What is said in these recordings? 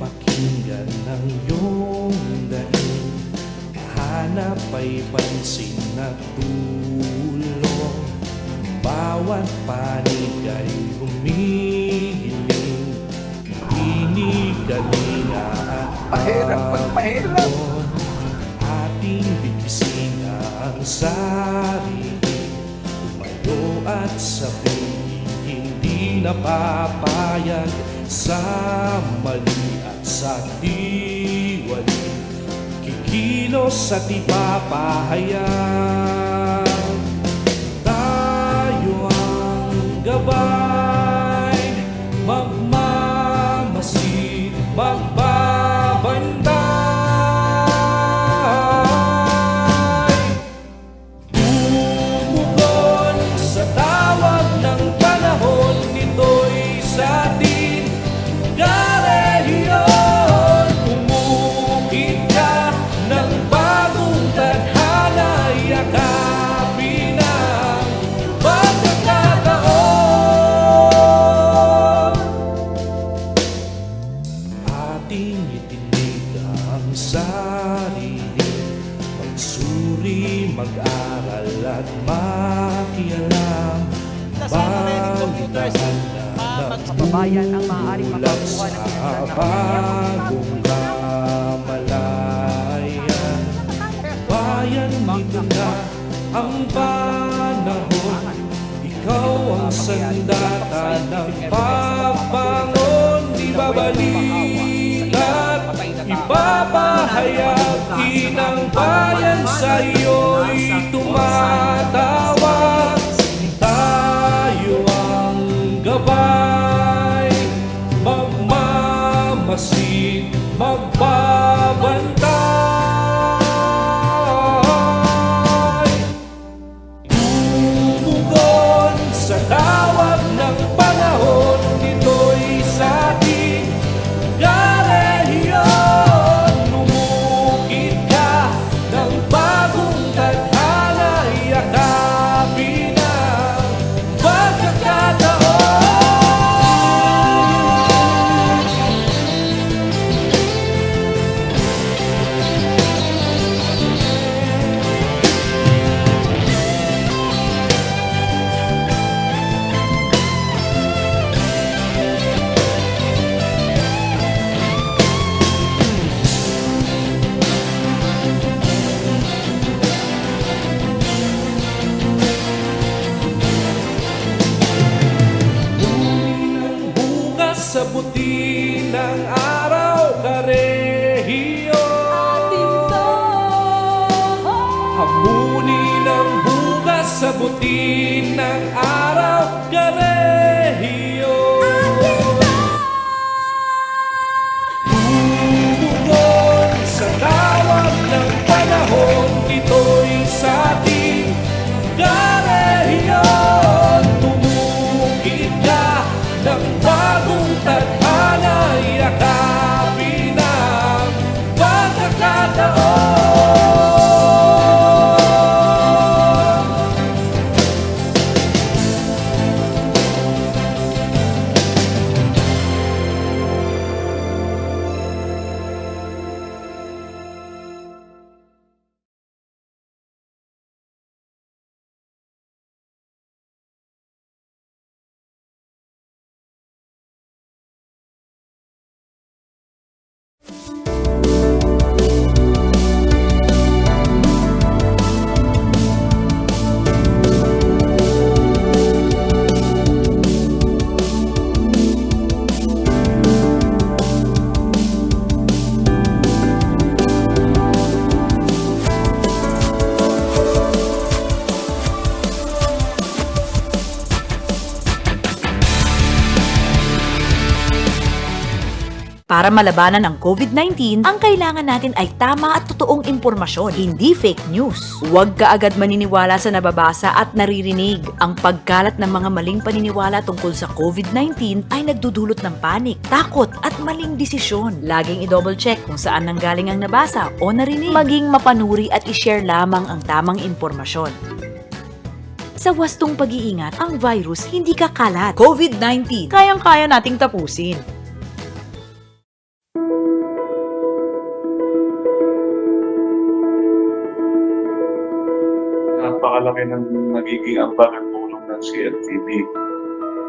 Pakinggan ng iyong daing, hanap ay pansin at tulong. Bawat panig ay humihiling, inigalinga at pagpapon. Ating bigsin ang sarili, tumayo at sabihin, hindi napapayag sa mali at sa diwali. Kikilos at ipapahayag, tayo ang gabay, magmamasid, magbabantay. Tumugon sa tawag ng panahon, nito'y sa atin karehiyon. Umukit ka ng bagong tadhana, yakapin ang pagkakataon. Ating itinig ang sarili, magsuri, mag-aral at makialam. Balitaan na Kababayan ang maaaring makakuha ng bagong kamalayan. Bayan, nito na ang panahon, ikaw ang sandata ng pagbangon. Di babalik at ipapahayag, ng bayan sa iyo'y tumatawag. Tayo ang gabay, magmamasid, magbabantay. Tumugon sa tawag ng panahon, nito'y sa ating karehiyon. Lumukit ka ng bagong tadhana, yakapin ang pagkakataon. Sa buti ng araw, karehiyon. Hamunin ang bukas sa buti ng araw, karehiyon. Tumugon sa tawag ng panahon, ito'y sa ating karehiyon. Tumukit ka ng bagong tadhana, yakapin ang pagkakataon. Para malabanan ang COVID-19, ang kailangan natin ay tama at totoong impormasyon, hindi fake news. Huwag kaagad maniniwala sa nababasa at naririnig. Ang pagkalat ng mga maling paniniwala tungkol sa COVID-19 ay nagdudulot ng panik, takot at maling desisyon. Laging i-double check kung saan nanggaling ang nabasa o narinig. Maging mapanuri at i-share lamang ang tamang impormasyon. Sa wastong pag-iingat, ang virus hindi kakalat. COVID-19, kayang-kaya nating tapusin. Napakalaki ng nagiging ambag at tulong ng CLTV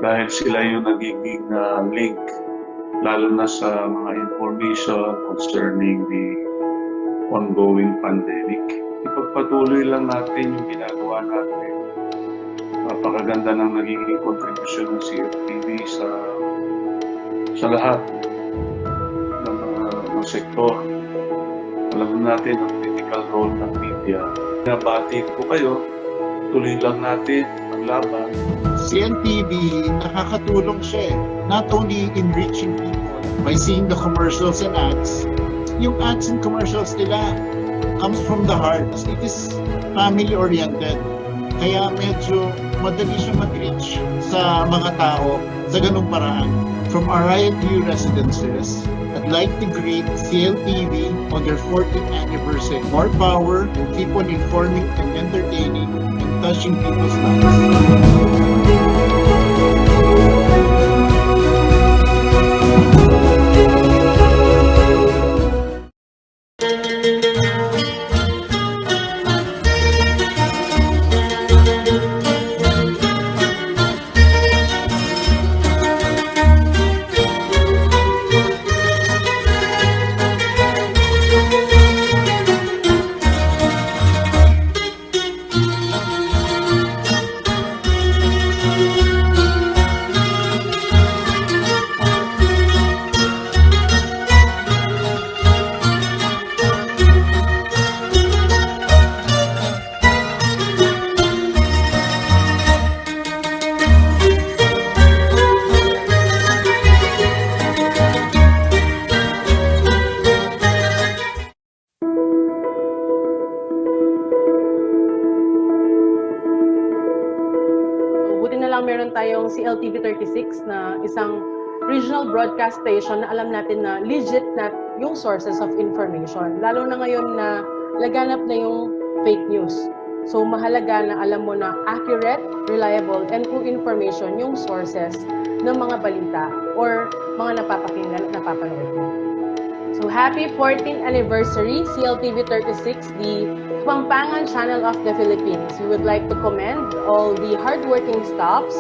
dahil sila yung nagiging link lalo na sa mga information concerning the ongoing pandemic. Ipagpatuloy lang natin yung ginagawa natin. Napakaganda ng nagiging kontribusyon ng CLTV sa lahat ng sektor. Alam natin ang critical role ng media. Nabati ko kayo, tuloy lang natin ang laban. CNTV, nakakatulong siya not only in reaching people by seeing the commercials and ads. Yung ads and commercials nila comes from the heart. It is family-oriented. Kaya medyo madali siya mag-reach sa mga tao sa ganung paraan. From our INTU residences, I'd like to greet CLTV on their 14th anniversary. More power and keep on informing and entertaining and touching people's lives. Buti na lang meron tayong CLTV 36 na isang regional broadcast station na alam natin na legit na yung sources of information. Lalo na ngayon na laganap na yung fake news. So mahalaga na alam mo na accurate, reliable, and true information yung sources ng mga balita or mga napapakinggan at napapanood mo. So happy 14th anniversary CLTV 36, the Kapampangan Channel of the Philippines. We would like to commend all the hardworking staffs,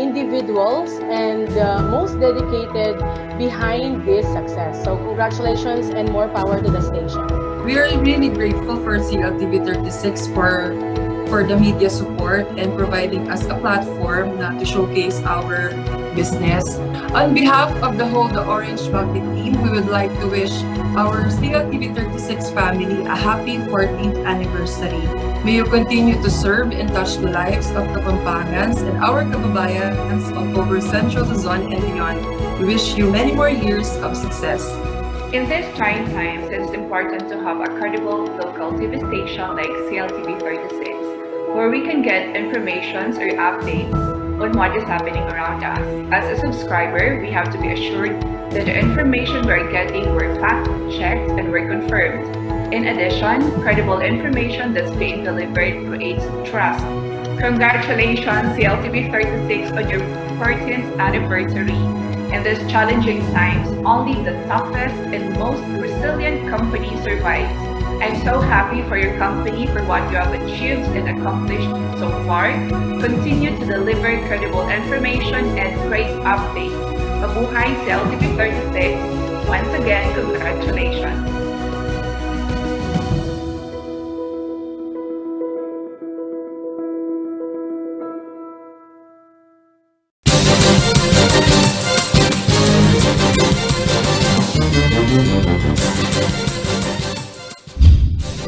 individuals, and most dedicated behind this success. So congratulations and more power to the station. We are really grateful for CLTV 36 for the media support and providing us a platform to showcase our business. On behalf of the whole The Orange Bucket team, we would like to wish our CLTV 36 family a happy 14th anniversary. May you continue to serve and touch the lives of Kapampangans and our kababayans of over Central Luzon and beyond. We wish you many more years of success. In these trying times, it's important to have a credible local TV station like CLTV 36, where we can get informations or updates on what is happening around us. As a subscriber, we have to be assured that the information we're getting were fact-checked and were confirmed. In addition, credible information that's being delivered creates trust. Congratulations, CLTV 36, on your 14th anniversary. In these challenging times, only the toughest and most resilient company survives. I'm so happy for your company for what you have achieved and accomplished so far. Continue to deliver credible information and great updates. Mabuhay CLTV 36. Once again, congratulations.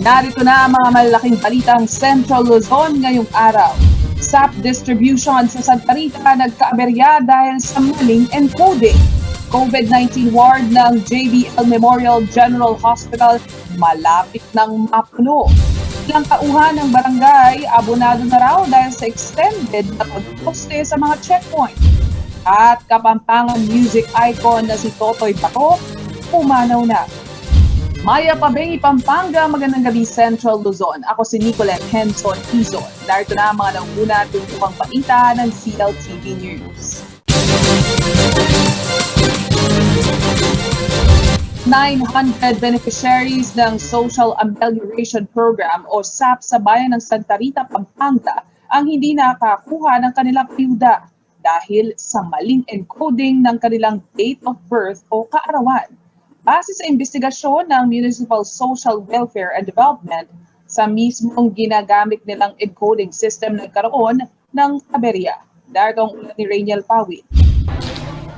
Narito na ang mga malalaking balitang Central Luzon ngayong araw. SAP distribution sa Santa Rita nagkaaberya dahil sa maling encoding. COVID-19 ward ng JBL Memorial General Hospital malapit ng mapuno. Ilang tauhan ng barangay, abonado na raw dahil sa extended na pagposte sa mga checkpoint. At Kapampangan music icon na si Totoy Pato, pumanaw na. Maya Pabengi, Pampanga, magandang gabi Central Luzon. Ako si Nicolette Henson Quizon. Narito na ang mga nanguna at tuntukang balita ng CLTV News. 900 beneficiaries ng Social Amelioration Program o SAP sa bayan ng Santa Rita, Pampanga ang hindi nakakuha ng kanilang ayuda dahil sa maling encoding ng kanilang date of birth o kaarawan. Base sa investigasyon ng Municipal Social Welfare and Development, sa mismong ginagamit nilang encoding system nagkaroon ng aberya. Darito ang ulat ni Rainiel Pawit.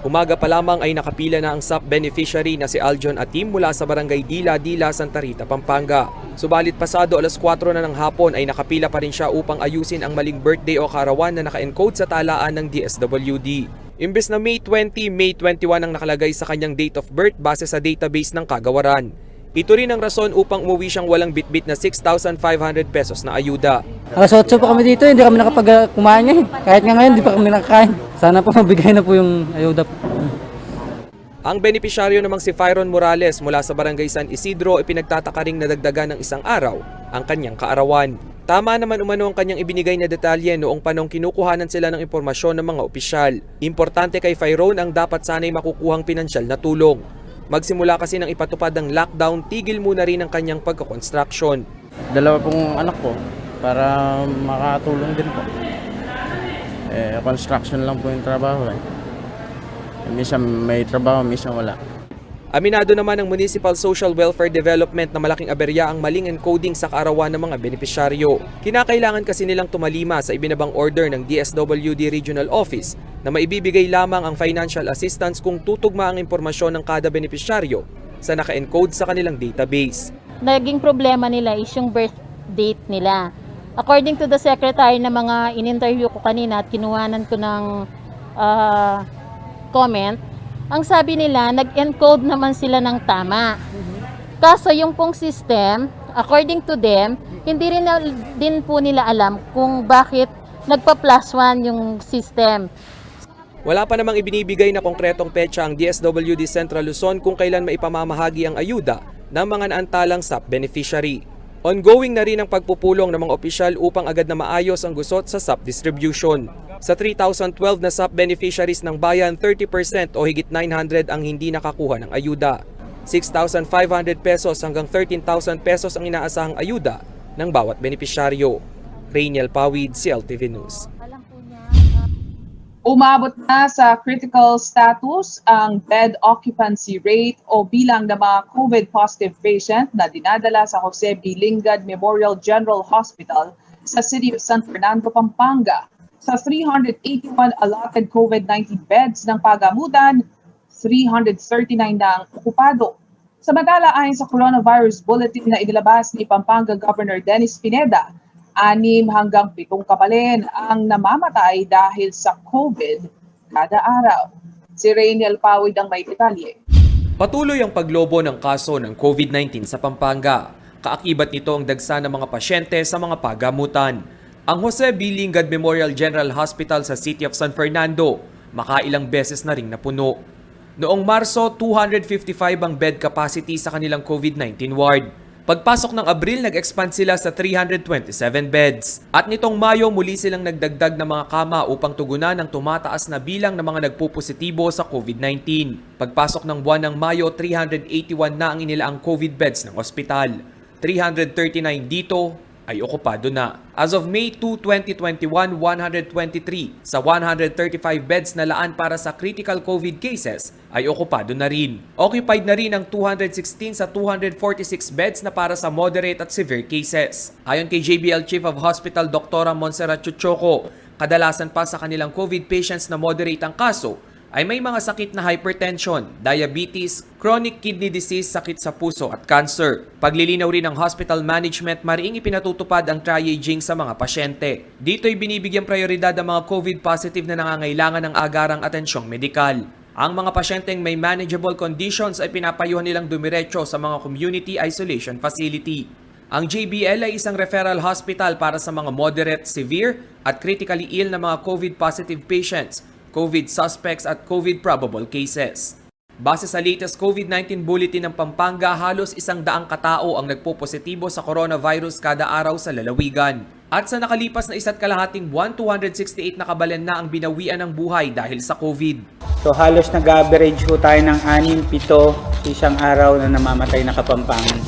Umaga pa lamang ay nakapila na ang SAP beneficiary na si Aljon Atim mula sa barangay Dila, Santa Rita, Pampanga. Subalit pasado alas 4 na ng hapon ay nakapila pa rin siya upang ayusin ang maling birthday o kaarawan na naka-encode sa talaan ng DSWD. Imbes na May 20, May 21 ang nakalagay sa kanyang date of birth base sa database ng kagawaran. Ito rin ang rason upang umuwi siyang walang bitbit na 6,500 pesos na ayuda. Alas 8 pa kami dito, hindi kami nakapag-kumain eh. Kahit nga ngayon, hindi pa kami nakakain. Sana po mabigay na po yung ayuda po. Ang benepisyaryo namang si Fyron Morales mula sa barangay San Isidro ay pinagtataka ring nadagdagan ng isang araw ang kanyang kaarawan. Tama naman umano ang kanyang ibinigay na detalye noong panong kinukuhanan sila ng impormasyon ng mga opisyal. Importante kay Fyron ang dapat sanay makukuhang pinansyal na tulong. Magsimula kasi ng ipatupad ng lockdown, tigil muna rin ang kanyang pagkakonstruction. Dalawa pong anak ko para makatulong din po. Construction lang po yung trabaho eh. Minsan may trabaho, minsan wala. Aminado naman ng Municipal Social Welfare Development na malaking aberya ang maling encoding sa kaarawan ng mga benepisyaryo. Kinakailangan kasi nilang tumalima sa ibinabang order ng DSWD Regional Office na maibibigay lamang ang financial assistance kung tutugma ang impormasyon ng kada benepisyaryo sa naka-encode sa kanilang database. Naging problema nila is yung birth date nila. According to the secretary na mga in-interview ko kanina at kinuhanan ko ng comment, ang sabi nila, nag-encode naman sila ng tama. Kaso yung pong system, according to them, hindi rin din po nila alam kung bakit nagpa-+1 yung system. Wala pa namang ibinibigay na konkretong petsa ang DSWD Central Luzon kung kailan maipamamahagi ang ayuda ng mga naantalang SAP beneficiary. Ongoing na rin ang pagpupulong ng mga opisyal upang agad na maayos ang gusot sa SAP distribution. Sa 3,012 na SAP beneficiaries ng bayan, 30% o higit 900 ang hindi nakakuha ng ayuda. 6,500 pesos hanggang 13,000 pesos ang inaasahang ayuda ng bawat benepisyaryo. Rainiel Pawid, CLTV News. Umabot na sa critical status ang bed occupancy rate o bilang ng mga COVID-positive patient na dinadala sa Jose B. Lingad Memorial General Hospital sa City of San Fernando, Pampanga. Sa 381 allotted COVID-19 beds ng pagamutan, 339 na ang okupado. Samantala ayon sa coronavirus bulletin na inilabas ni Pampanga Governor Dennis Pineda, 6 hanggang 7 kapalin ang namamatay dahil sa COVID kada araw. Si Rainiel Pawid ang may detalye. Patuloy ang paglobo ng kaso ng COVID-19 sa Pampanga. Kaakibat nito ang dagsa ng mga pasyente sa mga pagamutan. Ang Jose B. Lingad Memorial General Hospital sa City of San Fernando, makailang beses na ring napuno. Noong Marso, 255 ang bed capacity sa kanilang COVID-19 ward. Pagpasok ng Abril, nag-expand sila sa 327 beds. At nitong Mayo, muli silang nagdagdag ng mga kama upang tugunan ang tumataas na bilang ng mga nagpupositibo sa COVID-19. Pagpasok ng buwan ng Mayo, 381 na ang inilaang COVID beds ng ospital. 339 dito ay okupado na. As of May 2, 2021, 123 sa 135 beds na laan para sa critical COVID cases ay okupado na rin. Occupied na rin ang 216 sa 246 beds na para sa moderate at severe cases. Ayon kay JBL Chief of Hospital Dr. Montserrat Chuchoco, kadalasan pa sa kanilang COVID patients na moderate ang kaso ay may mga sakit na hypertension, diabetes, chronic kidney disease, sakit sa puso at cancer. Paglilinaw rin ng hospital management, mariing ipinatutupad ang triaging sa mga pasyente. Dito'y binibigyang prioridad ang mga COVID positive na nangangailangan ng agarang atensyong medikal. Ang mga pasyenteng may manageable conditions ay pinapayuhan nilang dumiretso sa mga community isolation facility. Ang JBL ay isang referral hospital para sa mga moderate, severe at critically ill na mga COVID-positive patients, COVID suspects at COVID probable cases. Base sa latest COVID-19 bulletin ng Pampanga, halos 100 katao ang nagpo-positibo sa coronavirus kada araw sa lalawigan. At sa nakalipas na 1.5 buwan, 268 na kabalan na ang binawian ng buhay dahil sa COVID. So halos nag-average ho tayo ng 6-7 isang araw na namamatay na Kapampangan.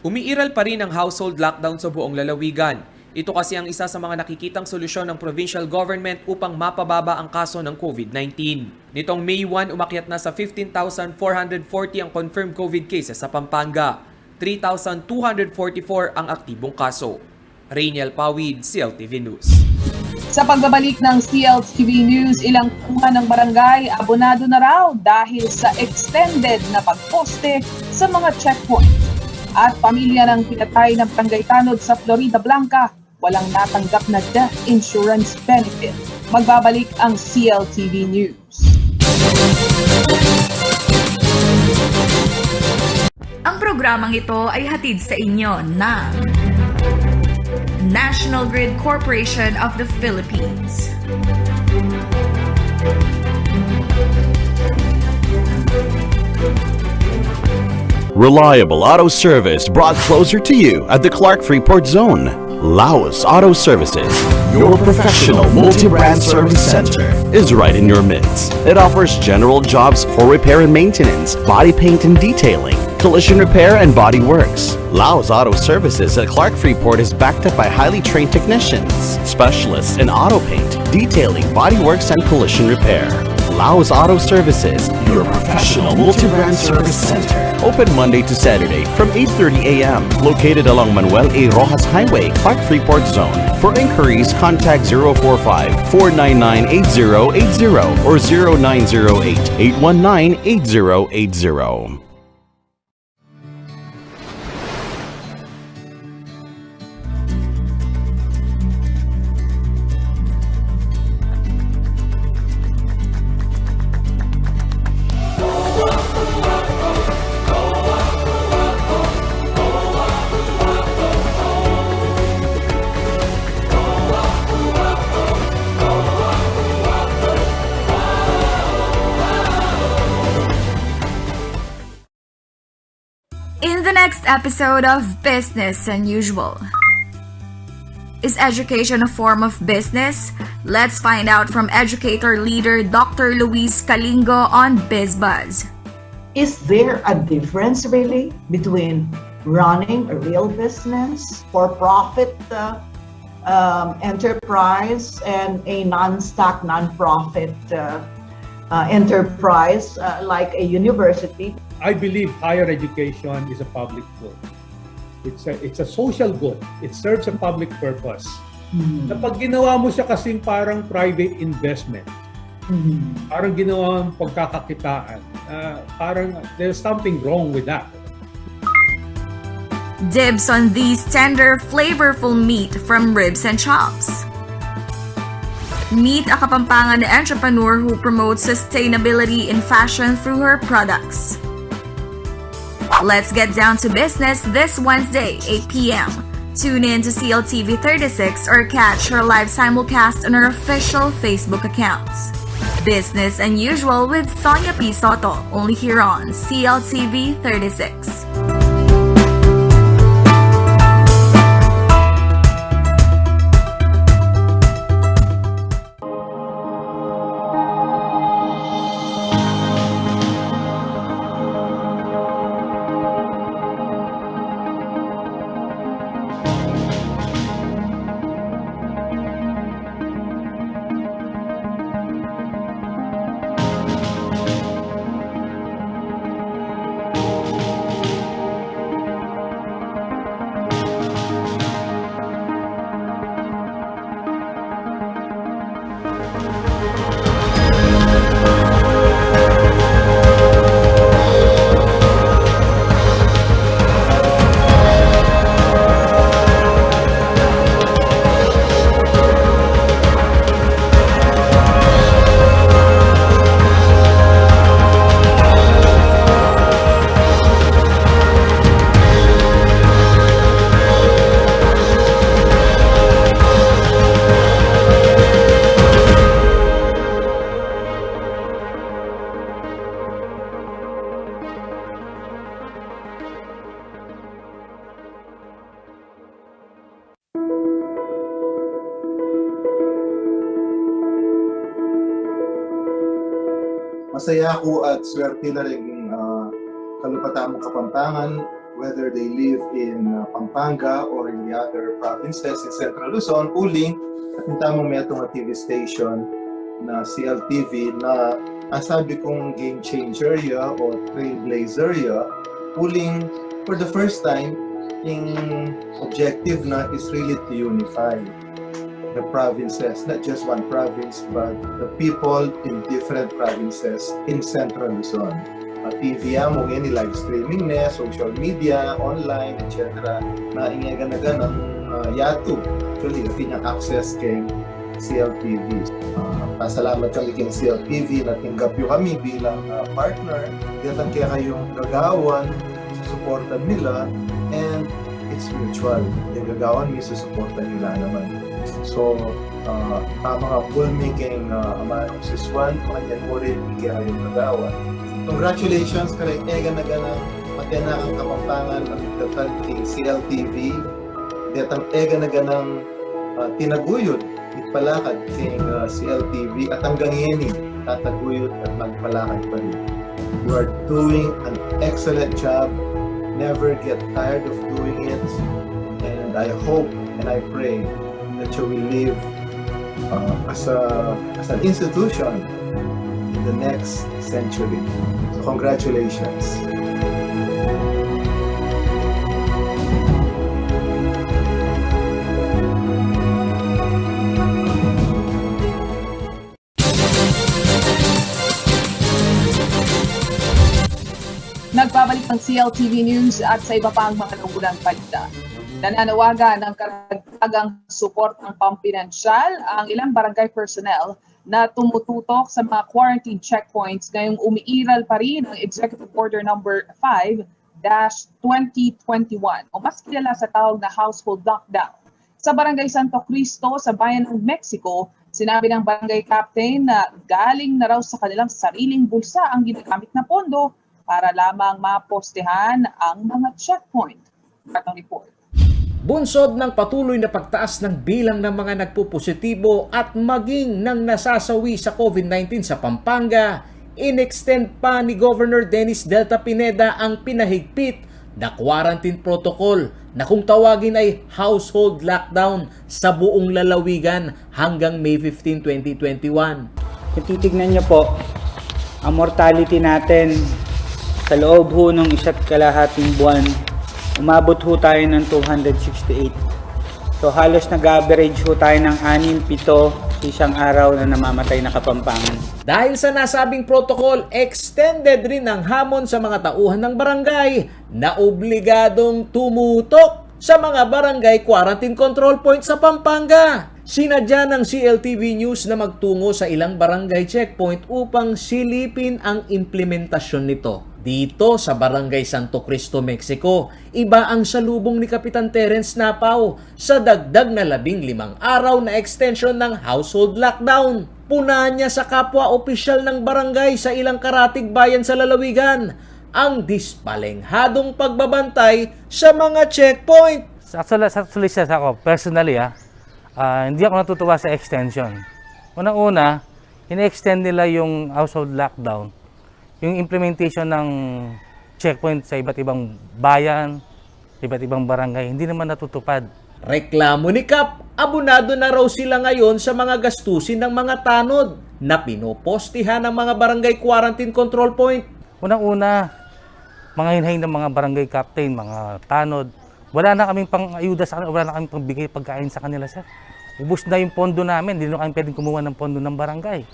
Umiiral pa rin ang household lockdown sa buong lalawigan. Ito kasi ang isa sa mga nakikitang solusyon ng provincial government upang mapababa ang kaso ng COVID-19. Nitong May 1, umakyat na sa 15,440 ang confirmed COVID cases sa Pampanga. 3,244 ang aktibong kaso. Rainiel Pawid, CLTV News. Sa pagbabalik ng CLTV News, ilang kuha ng barangay abonado na raw dahil sa extended na pagposte sa mga checkpoint. At pamilya ng pinatay ng barangay tanod sa Florida Blanca, walang natanggap na death insurance benefit. Magbabalik ang CLTV News. Ang programang ito ay hatid sa inyo ng National Grid Corporation of the Philippines. Reliable auto service brought closer to you at the Clark Freeport Zone. Laos Auto Services, your professional multi-brand service center, is right in your midst. It offers general jobs for repair and maintenance, body paint and detailing, collision repair and body works. Laos Auto Services at Clark Freeport is backed up by highly trained technicians, specialists in auto paint, detailing, body works and collision repair. Laos Auto Services, your professional multi-brand service center. Open Monday to Saturday from 8:30 a.m. Located along Manuel A. Rojas Highway, Clark Freeport Zone. For inquiries, contact 045-499-8080 or 0908-819-8080. In the next episode of Business Unusual. Is education a form of business? Let's find out from educator leader Dr. Luis Calingo on BizBuzz. Is there a difference really between running a real business, for-profit enterprise, and a non-stock, non-profit enterprise like a university? I believe higher education is a public good. It's a social good. It serves a public purpose. Na pag ginawa mo siya kasing parang private investment, parang ginawa mong pagkakakitaan, parang there's something wrong with that. Dibs on these tender, flavorful meat from Ribs and Chops. Meet a Kapampangan entrepreneur who promotes sustainability in fashion through her products. Let's get down to business this Wednesday, 8 p.m. Tune in to CLTV 36 or catch her live simulcast on her official Facebook accounts. Business Unusual with Sonia P. Soto, only here on CLTV 36. Masaya ako at swerte na rin kalupatan Kapampangan, whether they live in Pampanga or in the other provinces in Central Luzon, uling at yung tamang may itong TV station na CLTV na ang sabi kong game changer ya o trailblazer ya, uling for the first time, yung objective na is really to unify the provinces, not just one province, but the people in different provinces in Central Luzon. TV mo ngayon, live streaming na, social media, online, etc. na ingaganagan ng yato. Actually, yung access kay CLTV. Pasalamat kami kay CLTV na tinggap yung kami bilang partner. Diyatan kaya kayong gagawan, susuportan nila, and it's mutual. Yung gagawan, may susuportan nila naman. So, mga filmmaking amanong siswan, kanyan mo rin kaya kayong gagawan. Congratulations kay Ega na ganang matena ang Kapampangan at datang kay CLTV. Datang Ega na ganang tinaguyod itpalakad kay CLTV at hanggang ngayon tataguyod at magpalakad pa rin. You are doing an excellent job. Never get tired of doing it. And I hope and I pray that you will live as an institution in the next century. So congratulations. Nagbabalik ng CLTV News at sa iba pang mga nauunang balita. Nananawagan ng karagdagang support ng pampinansyal ang ilang barangay personnel na tumututok sa mga quarantine checkpoints ngayong umiiral pa rin ang Executive Order number 5-2021 o mas kilala sa tawag na household lockdown. Sa Barangay Santo Cristo sa Bayan ng Mexico, sinabi ng barangay captain na galing na raw sa kanilang sariling bulsa ang ginagamit na pondo para lamang mapostehan ang mga checkpoint. Atong report. Bunsod ng patuloy na pagtaas ng bilang ng mga nagpupositibo at maging ng nasasawi sa COVID-19 sa Pampanga, inextend pa ni Governor Dennis Delta Pineda ang pinahigpit na quarantine protocol na kung tawagin ay household lockdown sa buong lalawigan hanggang May 15, 2021. Kung titignan niyo po, ang mortality natin sa loob ho ng 1.5 buwan, umabot ho tayo ng 268. So halos nag-average ho tayo ng 6-7 isang araw na namamatay na Kapampangan. Dahil sa nasabing protocol, extended rin ang hamon sa mga tauhan ng barangay na obligadong tumutok sa mga barangay quarantine control point sa Pampanga. Sinadya ng CLTV News na magtungo sa ilang barangay checkpoint upang silipin ang implementasyon nito. Dito sa Barangay Santo Cristo, Mexico, iba ang salubong ni Kapitan Terence Napaw sa dagdag na 15 araw na extension ng household lockdown. Puna niya sa kapwa opisyal ng barangay sa ilang karatig bayan sa lalawigan ang dispalenghadong pagbabantay sa mga checkpoint. Actually, ako, personally, hindi ako natutuwa sa extension. Unang-una, ina-extend nila yung household lockdown. Yung implementation ng checkpoint sa iba't ibang bayan, iba't ibang barangay, hindi naman natutupad. Reklamo ni Kap, abunado na raw sila ngayon sa mga gastusin ng mga tanod na pinopostihan ng mga barangay quarantine control point. Unang-una, mga hinhain ng mga barangay captain, mga tanod, wala na kaming pang-ayuda sa kanila, wala na kaming pang-bigay pagkain sa kanila, sir. Ubus na yung pondo namin, hindi na kami pwedeng kumuha ng pondo ng barangay.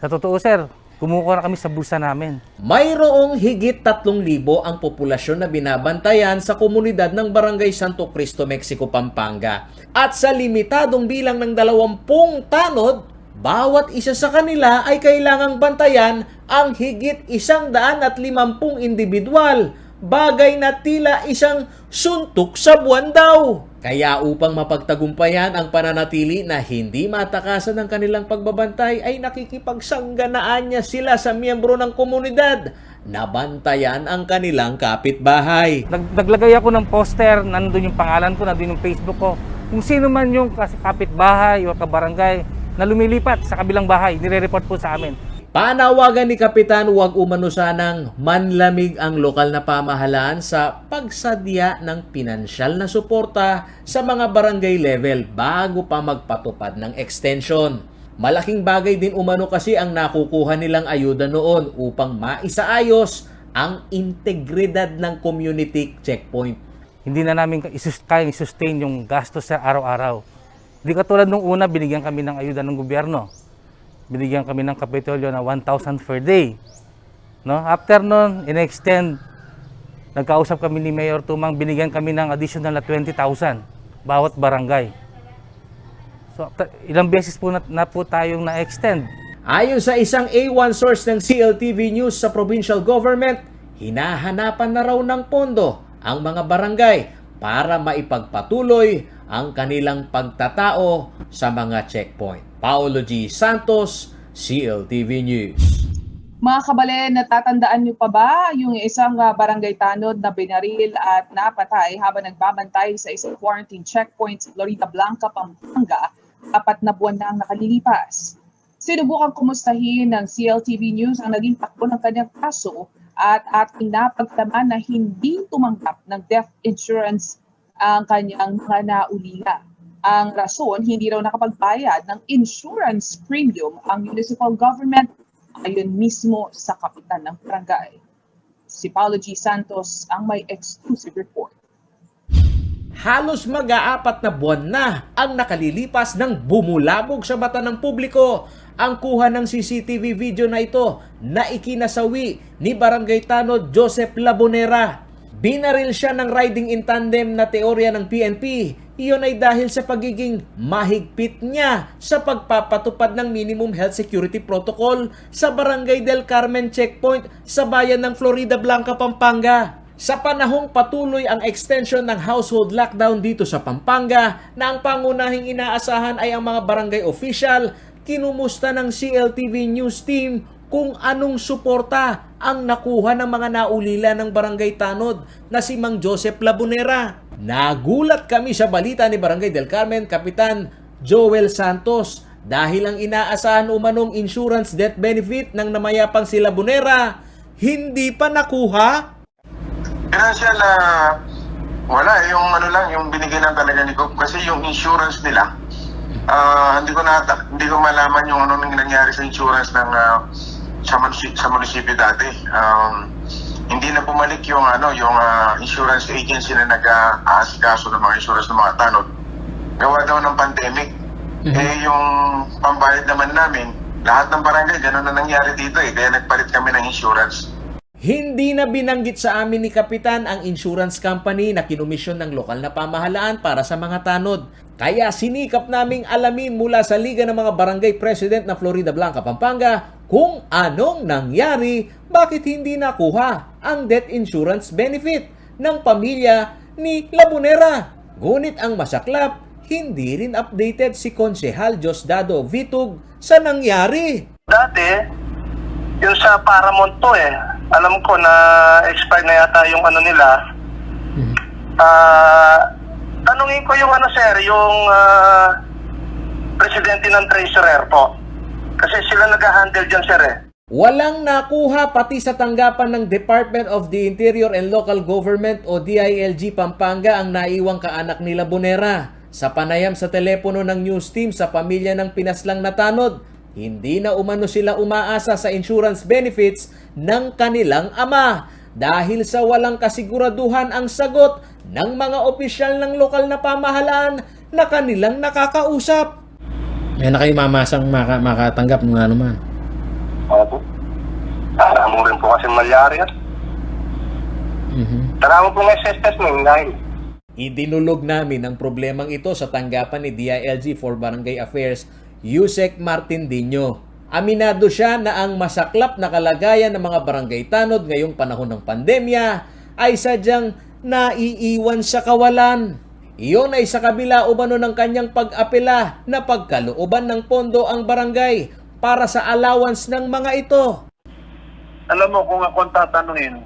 Sa totoo, sir, kumuha na kami sa bulsa namin. Mayroong higit 3,000 ang populasyon na binabantayan sa komunidad ng Barangay Santo Cristo, Mexico, Pampanga. At sa limitadong bilang ng 20 tanod, bawat isa sa kanila ay kailangang bantayan ang higit 150 individual. Bagay na tila isang suntok sa buwan daw. Kaya upang mapagtagumpayan ang pananatili na hindi matakasan ng kanilang pagbabantay ay nakikipagsangganaan niya sila sa miyembro ng komunidad na bantayan ang kanilang kapitbahay. Naglagay ako ng poster, nandun yung pangalan ko, nandun yung Facebook ko. Kung sino man yung kapitbahay o kabarangay na lumilipat sa kabilang bahay, nire-report po sa amin. Panawagan ni Kapitan huwag umano sanang manlamig ang lokal na pamahalaan sa pagsadya ng pinansyal na suporta sa mga barangay level bago pa magpatupad ng extension. Malaking bagay din umano kasi ang nakukuha nilang ayuda noon upang maisaayos ang integridad ng community checkpoint. Hindi na namin kayang i-sustain yung gastos sa araw-araw. Hindi katulad nung una, binigyan kami ng ayuda ng gobyerno. Binigyan kami ng Kapitolyo na 1,000 per day. No? After nun, in-extend, nagkausap kami ni Mayor Tumang, binigyan kami ng additional na 20,000 bawat barangay. So, ilang beses po na po tayong na-extend. Ayon sa isang A1 source ng CLTV News sa provincial government, hinahanapan na raw ng pondo ang mga barangay para maipagpatuloy ang kanilang pagtatao sa mga checkpoint. Paolo G. Santos, CLTV News. Mga kabalen, natatandaan niyo pa ba yung isang barangay tanod na binaril at napatay habang nagbabantay sa isang quarantine checkpoint sa Florida Blanca, Pampanga, 4 na buwan na ang nakalilipas? Sinubukang kumustahin ng CLTV News ang naging takbo ng kanyang kaso at ating napagtaman na hindi tumanggap ng death insurance ang kanyang mga naulila. Ang rason, hindi raw nakapagbayad ng insurance premium ang municipal government ayon mismo sa kapitan ng barangay. Si Paolo G. Santos ang may exclusive report. Halos mag-aapat na buwan na ang nakalilipas ng bumulabog sa mata ng publiko ang kuha ng CCTV video na ito na ikinasawi ni Barangay Tanod Joseph Labonera. Binaril siya ng riding in tandem na teorya ng PNP. Iyon ay dahil sa pagiging mahigpit niya sa pagpapatupad ng minimum health security protocol sa Barangay del Carmen Checkpoint sa bayan ng Florida Blanca, Pampanga. Sa panahong patuloy ang extension ng household lockdown dito sa Pampanga na ang pangunahing inaasahan ay ang mga barangay official, kinumusta ng CLTV News team kung anong suporta ang nakuha ng mga naulila ng Barangay Tanod na si Mang Joseph Labonera. Nagulat kami sa balita ni Barangay del Carmen Kapitan Joel Santos dahil ang inaasahan umanong insurance death benefit ng namayapang si Labonera hindi pa nakuha. Financial, wala, yung ano lang, yung binigay lang talaga ni Coop kasi yung insurance nila, hindi ko malaman yung ano nangyari sa insurance ng sa munisipyo dati. Hindi na bumalik yung insurance agency na nag-aasikaso ng mga insurance ng mga tanod. Gawa daw ng pandemic. Yung pambayad naman namin, lahat ng barangay, gano'n na nangyari dito kaya nagpalit kami ng insurance. Hindi na binanggit sa amin ni Kapitan ang insurance company na kinumisyon ng lokal na pamahalaan para sa mga tanod. Kaya sinikap naming alamin mula sa Liga ng mga Barangay President na Florida Blanca, Pampanga kung anong nangyari, bakit hindi nakuha ang death insurance benefit ng pamilya ni Labonera. Ngunit ang masaklap, hindi rin updated si Konsehal Diosdado Vitug sa nangyari. Dati, yung sa Paramount to alam ko na expired na yata yung ano nila. Tanungin ko yung yung presidente ng treasurer po. Kasi sila nag-handle dyan, sir Walang nakuha pati sa tanggapan ng Department of the Interior and Local Government o DILG Pampanga ang naiwang kaanak ni Labonera. Sa panayam sa telepono ng news team sa pamilya ng pinaslang na tanod, hindi na umano sila umaasa sa insurance benefits ng kanilang ama dahil sa walang kasiguraduhan ang sagot ng mga opisyal ng lokal na pamahalaan na kanilang nakakausap. Yan na kayo mamasang makatanggap ng ano man. Opo. Tara mo rin po kasi malyari yan. Tara mo po ng SSS mo dahil. Idinulog namin ang problemang ito sa tanggapan ni DILG for Barangay Affairs, Yusek Martindinho. Aminado siya na ang masaklap na kalagayan ng mga barangay tanod ngayong panahon ng pandemya ay sadyang naiiwan sa kawalan. Iyon ay sa kabila umano ng kanyang pag-apela na pagkalooban ng pondo ang barangay para sa allowance ng mga ito. Alam mo, kung ako tatanungin,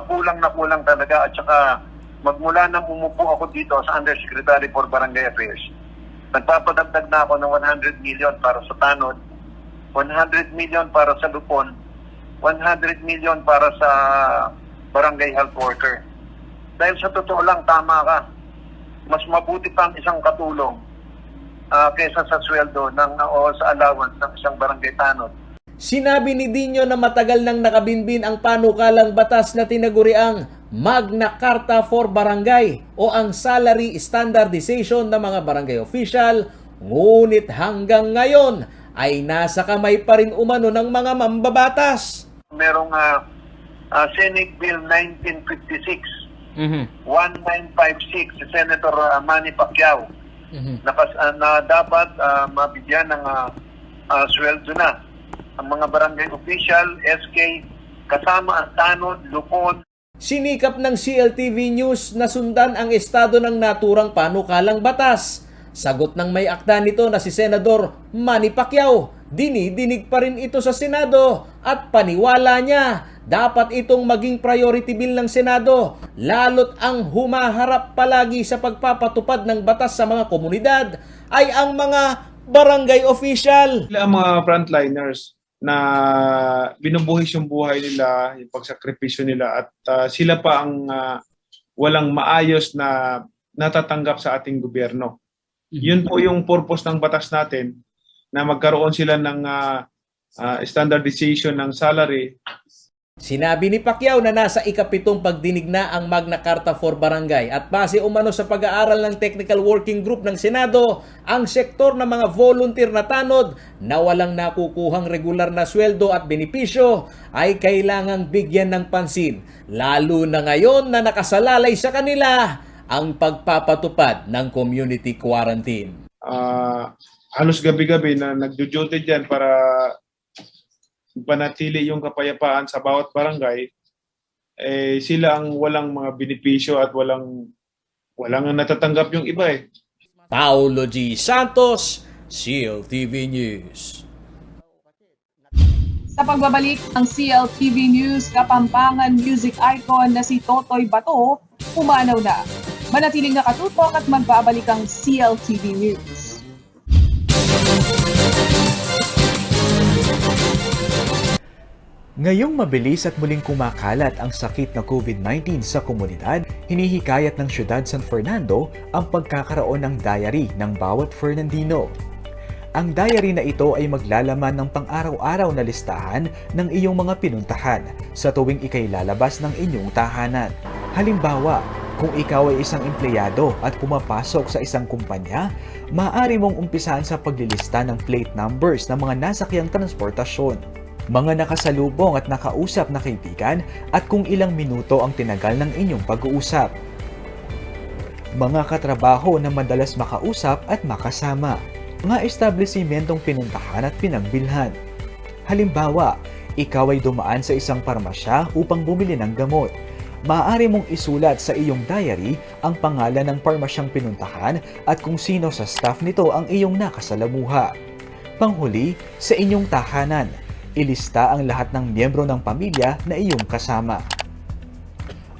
kulang na kulang talaga at saka magmula nang umupo ako dito sa Undersecretary for Barangay Affairs, nagpapadagdag na ako ng 100 million para sa tanod 100 million para sa Lupon, 100 million para sa barangay health worker. Dahil sa totoo lang, tama ka. Mas mabuti pang isang katulong kaysa sa sweldo o sa allowance ng isang barangay tanod. Sinabi ni Dino na matagal nang nakabinbin ang panukalang batas na tinaguriang Magna Carta for Barangay o ang salary standardization ng mga barangay official, ngunit hanggang ngayon ay nasa kamay pa rin umano ng mga mambabatas. Merong Senate Bill 1956, 1956, si Senator Manny Pacquiao, na dapat mabigyan ng sweldo na ang mga barangay official, SK, kasama ang tanod, lupon. Sinikap ng CLTV News na sundan ang estado ng naturang panukalang batas. Sagot ng may akda nito na si Senador Manny Pacquiao, dinidinig pa rin ito sa Senado at paniwala niya dapat itong maging priority bill ng Senado, lalo't ang humaharap palagi sa pagpapatupad ng batas sa mga komunidad ay ang mga barangay official. Sila ang mga frontliners na binubuhis yung buhay nila, yung pagsakripisyo nila at sila pa ang walang maayos na natatanggap sa ating gobyerno. Yun po yung purpose ng batas natin na magkaroon sila ng standardization ng salary. Sinabi ni Pacquiao na nasa ikapitong pagdinig na ang Magna Carta for Barangay at base umano sa pag-aaral ng Technical Working Group ng Senado, ang sektor ng mga volunteer na tanod na walang nakukuhang regular na sweldo at benepisyo ay kailangang bigyan ng pansin, lalo na ngayon na nakasalalay sa kanila ang pagpapatupad ng community quarantine. Halos gabi-gabi na nagjo-duty dyan para panatili yung kapayapaan sa bawat barangay, sila ang walang mga benepisyo at walang natatanggap yung iba eh. Paulo G. Santos, CLTV News. Sa pagbabalik ng CLTV News, Kapampangan music icon na si Totoy Bato, pumanaw na. Manatiling nakatutok at magbabalik ang CLTV News. Ngayong mabilis at muling kumakalat ang sakit na COVID-19 sa komunidad, hinihikayat ng Siyudad San Fernando ang pagkakaroon ng diary ng bawat Fernandino. Ang diary na ito ay maglalaman ng pang-araw-araw na listahan ng iyong mga pinuntahan sa tuwing ikay lalabas ng inyong tahanan. Halimbawa, kung ikaw ay isang empleyado at pumapasok sa isang kumpanya, maaari mong umpisahan sa paglilista ng plate numbers ng mga nasakyang transportasyon, mga nakasalubong at nakausap na kaibigan at kung ilang minuto ang tinagal ng inyong pag-uusap. Mga katrabaho na madalas makausap at makasama. Mga establisimentong pinuntahan at pinagbilhan. Halimbawa, ikaw ay dumaan sa isang parmasya upang bumili ng gamot. Maaari mong isulat sa iyong diary ang pangalan ng parmasyang pinuntahan at kung sino sa staff nito ang iyong nakasalamuha. Panghuli, sa inyong tahanan, ilista ang lahat ng miyembro ng pamilya na iyong kasama.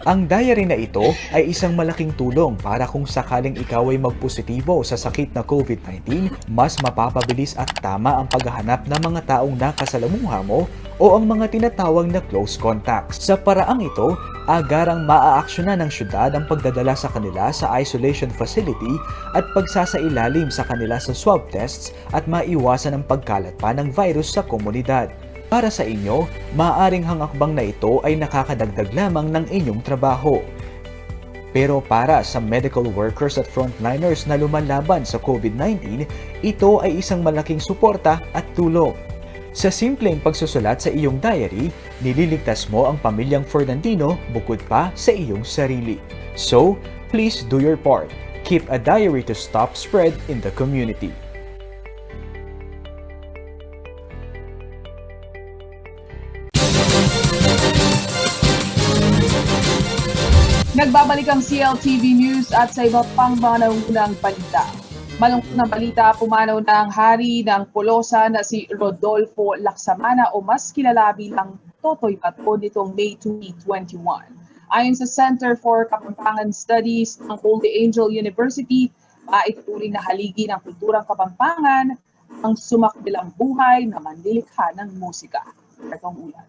Ang diary na ito ay isang malaking tulong para kung sakaling ikaw ay magpositibo sa sakit na COVID-19, mas mapapabilis at tama ang paghahanap ng mga taong nakasalamuha mo o ang mga tinatawag na close contacts. Sa paraang ito, agarang maaaksyonan ng syudad ang pagdadala sa kanila sa isolation facility at pagsasailalim sa kanila sa swab tests at maiwasan ang pagkalat pa ng virus sa komunidad. Para sa inyo, maaaring hangakbang na ito ay nakakadagdag lamang ng inyong trabaho. Pero para sa medical workers at frontliners na lumalaban sa COVID-19, ito ay isang malaking suporta at tulong. Sa simpleng pagsusulat sa iyong diary, nililigtas mo ang pamilyang Fernandino bukod pa sa iyong sarili. So, please do your part. Keep a diary to stop spread in the community. Nagbabalik ang CLTV News at sa iba pang mga naunang balita. Malungkot na balita, pumanaw na ang hari ng Pulosa na si Rodolfo Laksamana o mas kilala bilang Totoy Bato nitong May 2021. Ayon sa Center for Kapampangan Studies ng Holy Angel University, ituturing na haligi ng kulturang Kapampangan ang sumakdilang buhay na manlilikha ng musika. Itong ulan.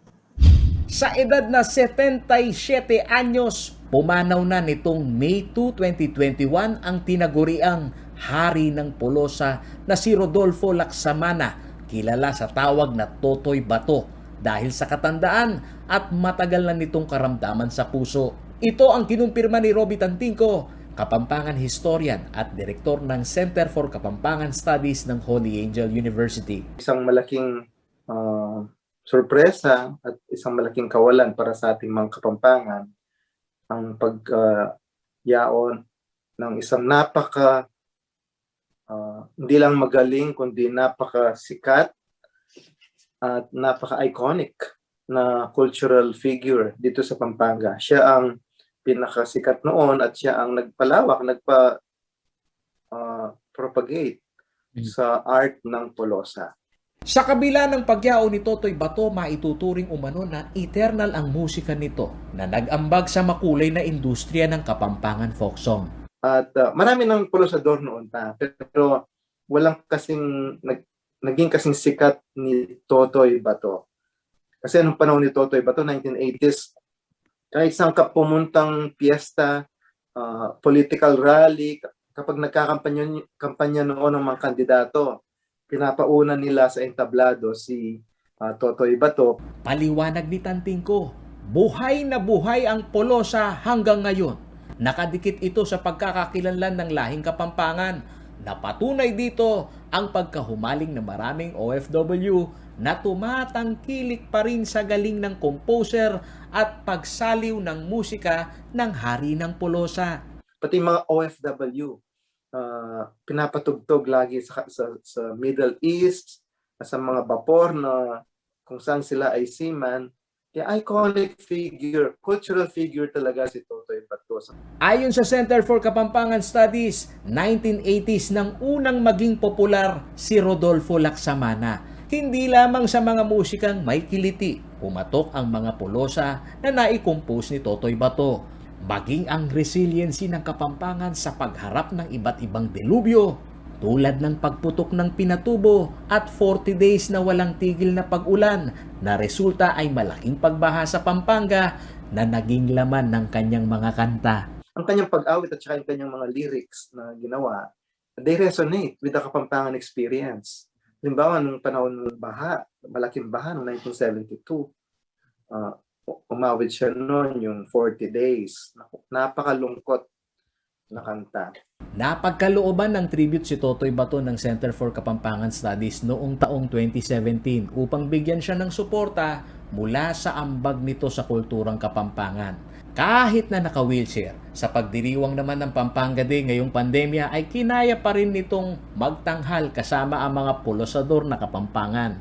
Sa edad na 77 anyos, pumanaw na nitong May 2, 2021 ang tinaguriang hari ng Polosa na si Rodolfo Laksamana, kilala sa tawag na Totoy Bato dahil sa katandaan at matagal na nitong karamdaman sa puso. Ito ang kinumpirma ni Roby Tantingco, Kapampangan Historian at Direktor ng Center for Kapampangan Studies ng Holy Angel University. Isang malaking sorpresa at isang malaking kawalan para sa ating mga Kapampangan ang pagyaon ng isang hindi lang magaling kundi napakasikat at napaka-iconic na cultural figure dito sa Pampanga. Siya ang pinakasikat noon at siya ang nagpalawak, propagate sa art ng Polosa. Sa kabila ng pagyaon ni Totoy Bato, maituturing umano na eternal ang musika nito na nag-ambag sa makulay na industriya ng Kapampangan folk song. At marami ng polosador noon pa, pero walang naging kasing sikat ni Totoy Bato. Kasi anong panahon ni Totoy Bato, 1980s, kahit saan ka pumuntang piyesta, political rally, kapag nagkakampanya noon ng mga kandidato, pinapauna nila sa entablado si Totoy Bato. Paliwanag ni Tantingco, buhay na buhay ang Polosa hanggang ngayon. Nakadikit ito sa pagkakakilanlan ng lahing Kapampangan. Napatunay dito ang pagkahumaling ng maraming OFW na tumatangkilik pa rin sa galing ng composer at pagsaliw ng musika ng hari ng Polosa. Pati mga OFW, pinapatugtog lagi sa Middle East, sa mga vapor na kung saan sila ay seaman. Kaya iconic figure, cultural figure talaga si Totoy Bato. Ayon sa Center for Kapampangan Studies, 1980s nang unang maging popular si Rodolfo Laksamana. Hindi lamang sa mga musikang may kiliti, pumatok ang mga Polosa na nai-compose ni Totoy Bato. Maging ang resiliency ng Kapampangan sa pagharap ng iba't ibang delubyo, tulad ng pagputok ng Pinatubo at 40 days na walang tigil na pag-ulan, na resulta ay malaking pagbaha sa Pampanga na naging laman ng kanyang mga kanta. Ang kanyang pag-awit at saka yung kanyang mga lyrics na ginawa, they resonate with the Kapampangan experience. Halimbawa, nung panahon ng baha, malaking baha noong 1972, umawit siya noon yung 40 days. Napakalungkot na kanta. Napagkalooban ng tribute si Totoy Bato ng Center for Kapampangan Studies noong taong 2017 upang bigyan siya ng suporta mula sa ambag nito sa kulturang Kapampangan. Kahit na naka-wheelchair, sa pagdiriwang naman ng Pampanga Day ngayong pandemya ay kinaya pa rin nitong magtanghal kasama ang mga polosador na Kapampangan.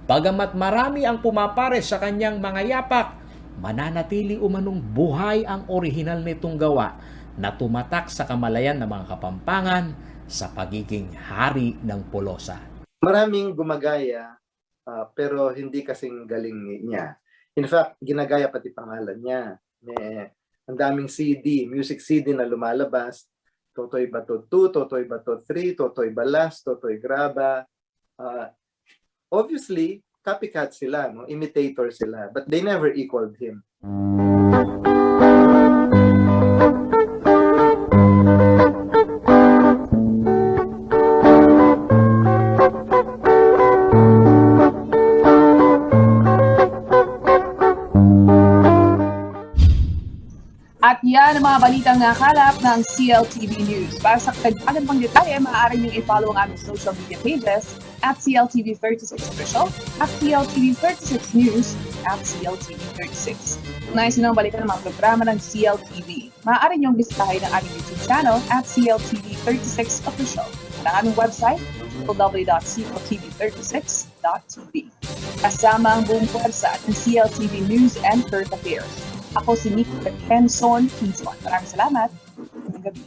Bagamat marami ang pumapares sa kanyang mga yapak, mananatili umanong buhay ang orihinal nitong gawa na tumatak sa kamalayan ng mga Kapampangan sa pagiging hari ng Polosa. Maraming gumagaya pero hindi kasing galing niya. In fact, ginagaya pati pangalan niya. Ang daming CD, music CD na lumalabas. Totoy Bato 2, Totoy Bato 3, Totoy Balas, Totoy Graba. Obviously, copycat sila, no? Imitator sila, but they never equaled him. At yan ang mga balitang nakalap ng CLTV News. Para sa kagdagan pang detalye, maaari niyong i-follow ang aming social media pages at CLTV36 Official, at CLTV36 News, at CLTV36. Kung nais nyo balikan ng mga programa ng CLTV, maaari niyong bisitahin ang aming YouTube channel at CLTV36 Official at ang aming website, www.cltv36.tv. Kasama ang buong pwersa ng CLTV News and Current Affairs. Ako si Nick Henson Kingsman. Maraming salamat. Magandang gabi.